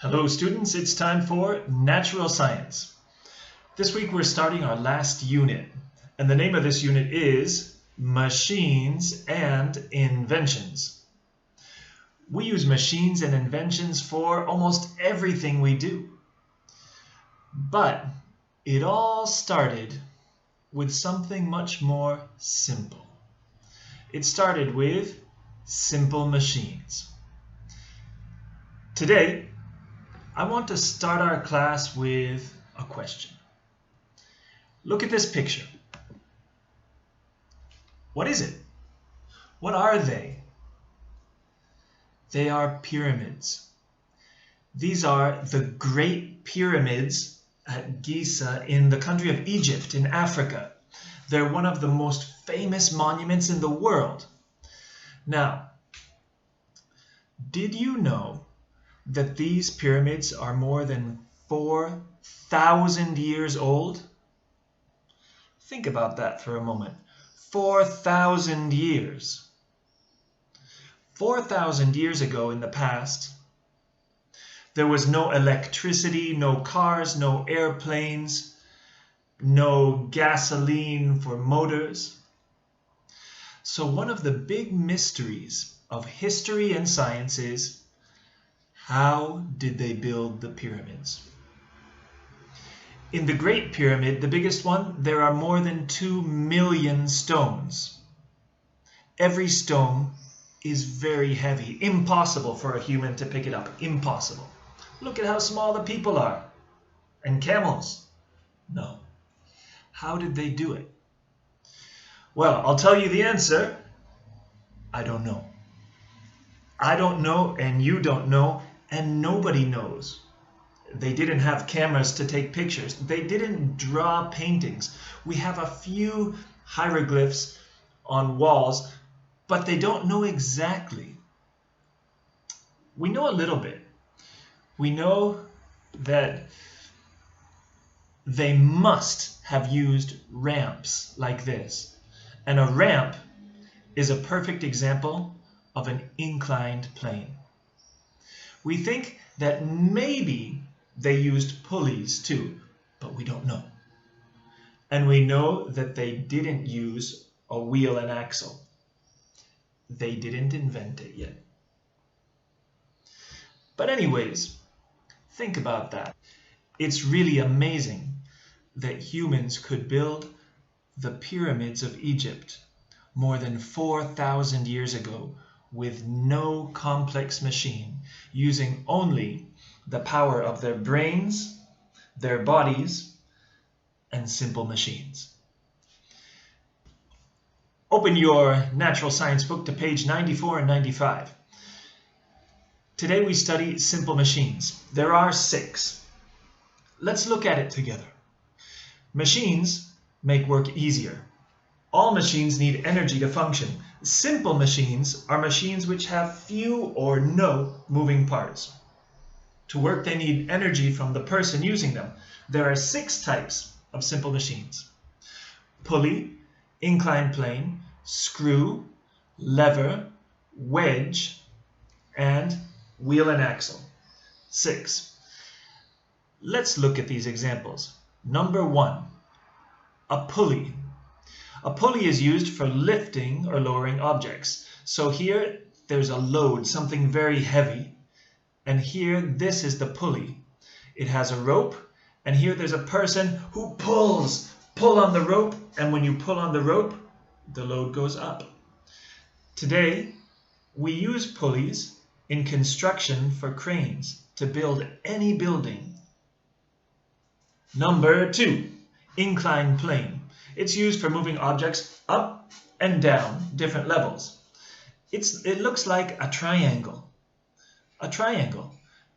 Hello students, it's time for Natural Science. This week we're starting our last unit, and the name of this unit is Machines and Inventions. We use machines and inventions for almost everything we do. But it all started with something much more simple. It started with simple machines. Today, I want to start our class with a question. Look at this picture. What is it? What are they? They are pyramids. These are the Great Pyramids at Giza in the country of Egypt in Africa. They're one of the most famous monuments in the world. Now, did you know that these pyramids are more than 4,000 years old? Think about that for a moment. 4,000 years. 4,000 years ago in the past, there was no electricity, no cars, no airplanes, no gasoline for motors. So one of the big mysteries of history and science is, how did they build the pyramids? In the Great Pyramid, the biggest one, there are more than 2 million stones. Every stone is very heavy. Impossible for a human to pick it up. Impossible. Look at how small the people are. And camels. No. How did they do it? Well, I'll tell you the answer. I don't know. I don't know, and you don't know. And nobody knows. They didn't have cameras to take pictures. They didn't draw paintings. We have a few hieroglyphs on walls, but they don't know exactly. We know a little bit. We know that they must have used ramps like this. And a ramp is a perfect example of an inclined plane. We think that maybe they used pulleys too, but we don't know. And we know that they didn't use a wheel and axle. They didn't invent it yet. But anyways, think about that. It's really amazing that humans could build the pyramids of Egypt more than 4,000 years ago with no complex machine, using only the power of their brains, their bodies, and simple machines. Open your natural science book to page 94 and 95. Today we study simple machines. There are 6. Let's look at it together. Machines make work easier. All machines need energy to function. Simple machines are machines which have few or no moving parts. To work, they need energy from the person using them. There are 6 types of simple machines: pulley, inclined plane, screw, lever, wedge, and wheel and axle. 6. Let's look at these examples. Number 1, a pulley. A pulley is used for lifting or lowering objects. So here there's a load, something very heavy. And here, this is the pulley. It has a rope, and here there's a person who pull on the rope, and when you pull on the rope, the load goes up. Today, we use pulleys in construction for cranes to build any building. Number 2, inclined plane. It's used for moving objects up and down different levels. It looks like a triangle. A triangle.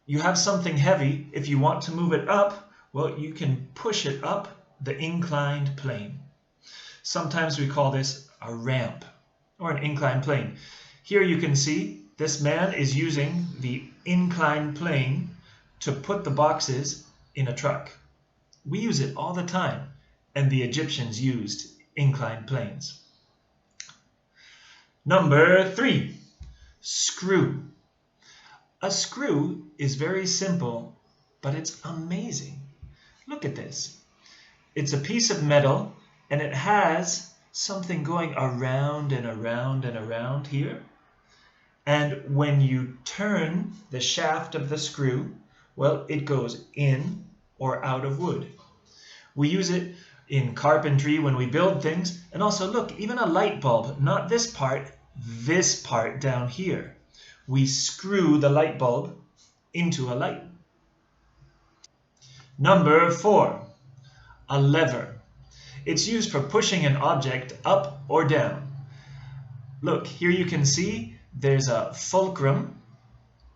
You have something heavy. If you want to move it up, well, you can push it up the inclined plane. Sometimes we call this a ramp or an inclined plane. Here you can see this man is using the inclined plane to put the boxes in a truck. We use it all the time, and the Egyptians used inclined planes. Number 3, screw. A screw is very simple, but it's amazing. Look at this. It's a piece of metal, and it has something going around and around and around here. And when you turn the shaft of the screw, well, it goes in or out of wood. We use it in carpentry when we build things. And also, look, even a light bulb, not this part down here. We screw the light bulb into a light. Number 4, a lever. It's used for pushing an object up or down. Look, here you can see there's a fulcrum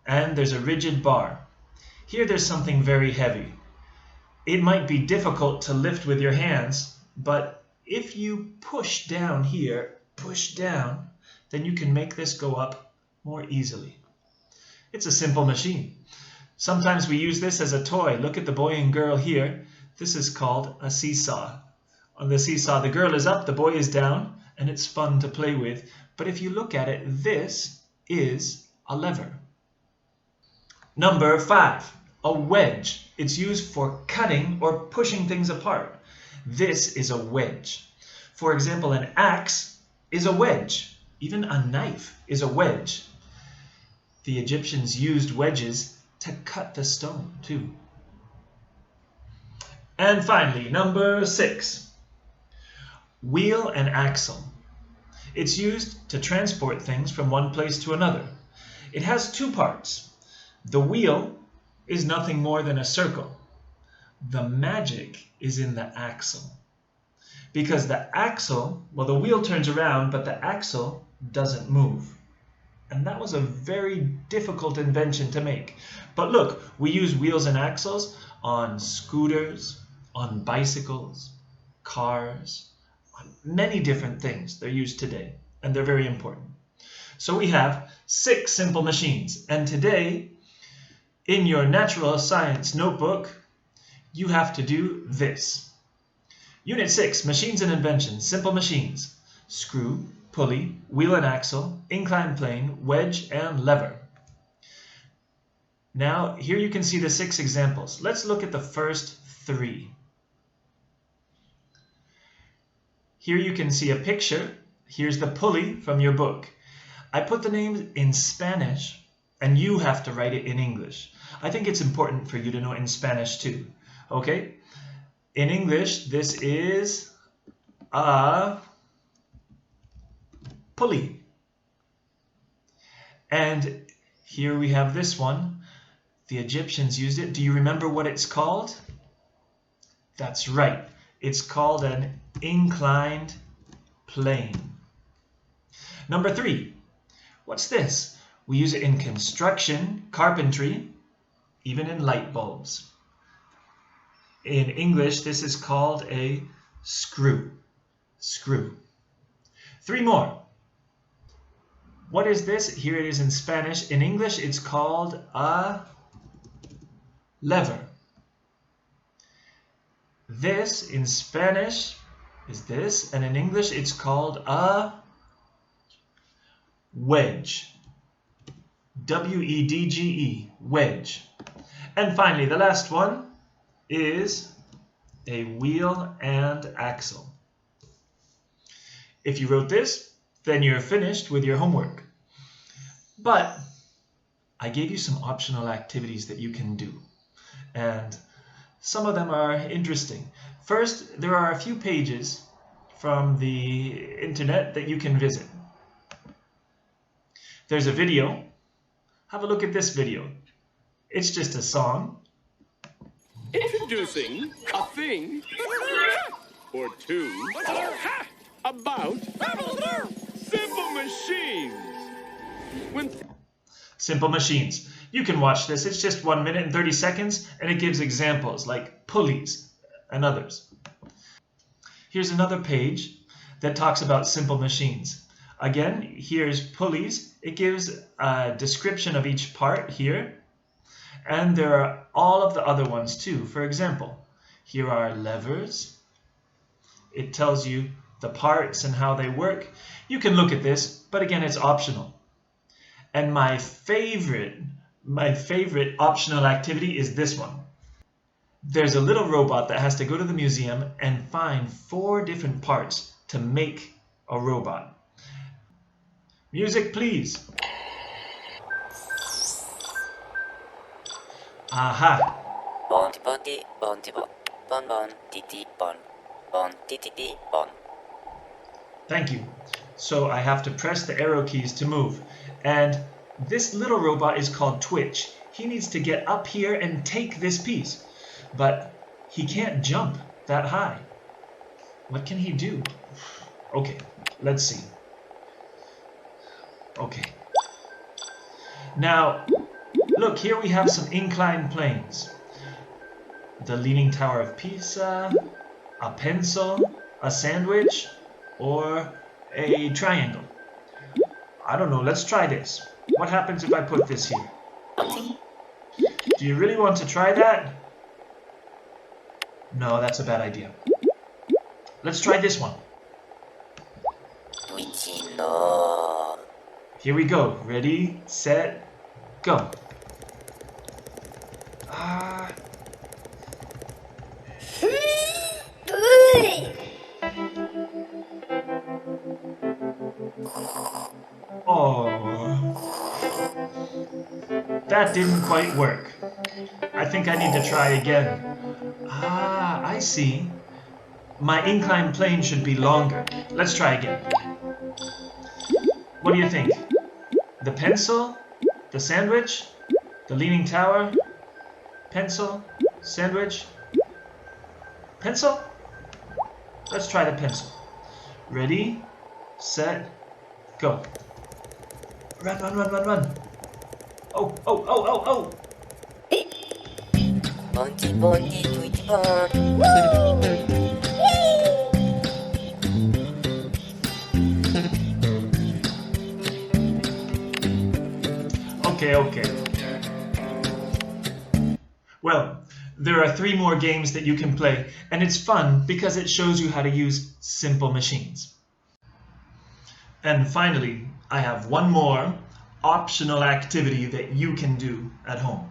and there's a rigid bar. Here there's something very heavy. It might be difficult to lift with your hands, but if you push down here, push down, then you can make this go up more easily. It's a simple machine. Sometimes we use this as a toy. Look at the boy and girl here. This is called a seesaw. On the seesaw, the girl is up, the boy is down, and it's fun to play with. But if you look at it, this is a lever. Number 5, a wedge. It's used for cutting or pushing things apart. This is a wedge. For example, an axe is a wedge. Even a knife is a wedge. The Egyptians used wedges to cut the stone too. And finally, number 6, wheel and axle. It's used to transport things from one place to another. It has 2 parts. The wheel is nothing more than a circle. The magic is in the axle. Because the axle, well, the wheel turns around, but the axle doesn't move. And that was a very difficult invention to make. But look, we use wheels and axles on scooters, on bicycles, cars, on many different things. They're used today, and they're very important. So we have 6 simple machines. And today, in your natural science notebook, you have to do this. Unit 6, Machines and Inventions, Simple Machines. Screw, pulley, wheel and axle, inclined plane, wedge, and lever. Now, here you can see the 6 examples. Let's look at the first 3. Here you can see a picture. Here's the pulley from your book. I put the names in Spanish, and you have to write it in English. I think it's important for you to know in Spanish too. Okay? In English, this is a pulley. And here we have this one. The Egyptians used it. Do you remember what it's called? That's right. It's called an inclined plane. Number 3. What's this? We use it in construction, carpentry, even in light bulbs. In English, this is called a screw. Screw. 3 more. What is this? Here it is in Spanish. In English, it's called a lever. This in Spanish is this, and in English, it's called a wedge. W-E-D-G-E, wedge. And finally, the last one is a wheel and axle. If you wrote this, then you're finished with your homework. But I gave you some optional activities that you can do, and some of them are interesting. First, there are a few pages from the internet that you can visit. There's a video. Have a look at this video. It's just a song. Introducing a thing or two about simple machines. Simple machines. You can watch this. It's just 1 minute and 30 seconds, and it gives examples like pulleys and others. Here's another page that talks about simple machines. Again, here's pulleys. It gives a description of each part here. And there are all of the other ones too. For example, here are levers. It tells you the parts and how they work. You can look at this, but again, it's optional. And my favorite My favorite optional activity is this one. There's a little robot that has to go to the museum and find 4 different parts to make a robot. Music, please. Aha! Bon ti bon bon bon ti bon bon ti bon. Thank you. So I have to press the arrow keys to move. And this little robot is called Twitch. He needs to get up here and take this piece. But he can't jump that high. What can he do? Okay, let's see. Okay. Now, look, here we have some inclined planes. The Leaning Tower of Pisa, a pencil, a sandwich, or a triangle. I don't know, let's try this. What happens if I put this here? Do you really want to try that? No, that's a bad idea. Let's try this one. Here we go. Ready, set, go. Oh, that didn't quite work. I think I need to try again. I see. My inclined plane should be longer. Let's try again. What do you think? The pencil? The sandwich? The leaning tower? Pencil? Sandwich? Pencil? Let's try the pencil. Ready, set, go. Run, run, run, run, run. Oh, oh, oh, oh, oh. Bonti tweety bon. Okay. Well, there are 3 more games that you can play, and it's fun because it shows you how to use simple machines. And finally, I have one more optional activity that you can do at home.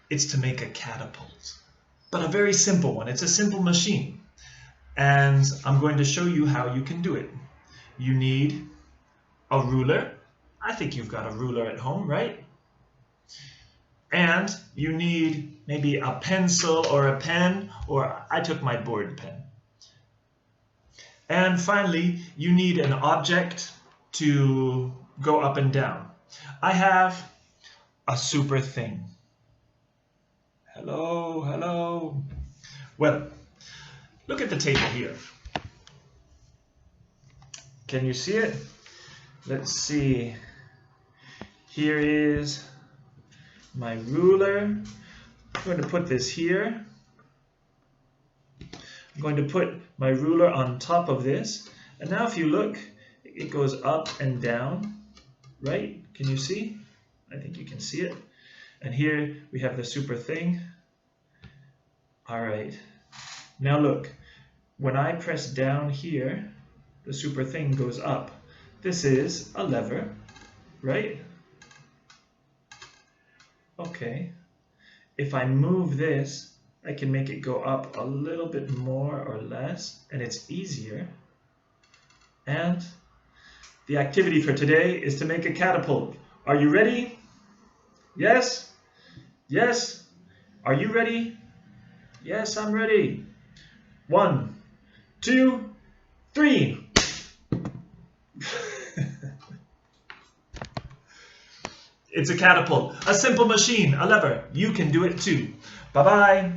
It's to make a catapult, but a very simple one. It's a simple machine, and I'm going to show you how you can do it. You need a ruler. I think you've got a ruler at home, right? And you need maybe a pencil or a pen, or I took my board pen. And finally, you need an object to go up and down. I have a super thing. Hello, hello. Well, look at the table here. Can you see it? Let's see. Here is my ruler. I'm going to put this here. I'm going to put my ruler on top of this. And now if you look, it goes up and down, right? Can you see? I think you can see it. And here we have the super thing. All right. Now look, when I press down here, the super thing goes up. This is a lever, right? Okay. If I move this, I can make it go up a little bit more or less, and it's easier. And the activity for today is to make a catapult. Are you ready? Yes? Yes? Are you ready? Yes, I'm ready. 1, 2, 3. It's a catapult, a simple machine, a lever. You can do it too. Bye-bye.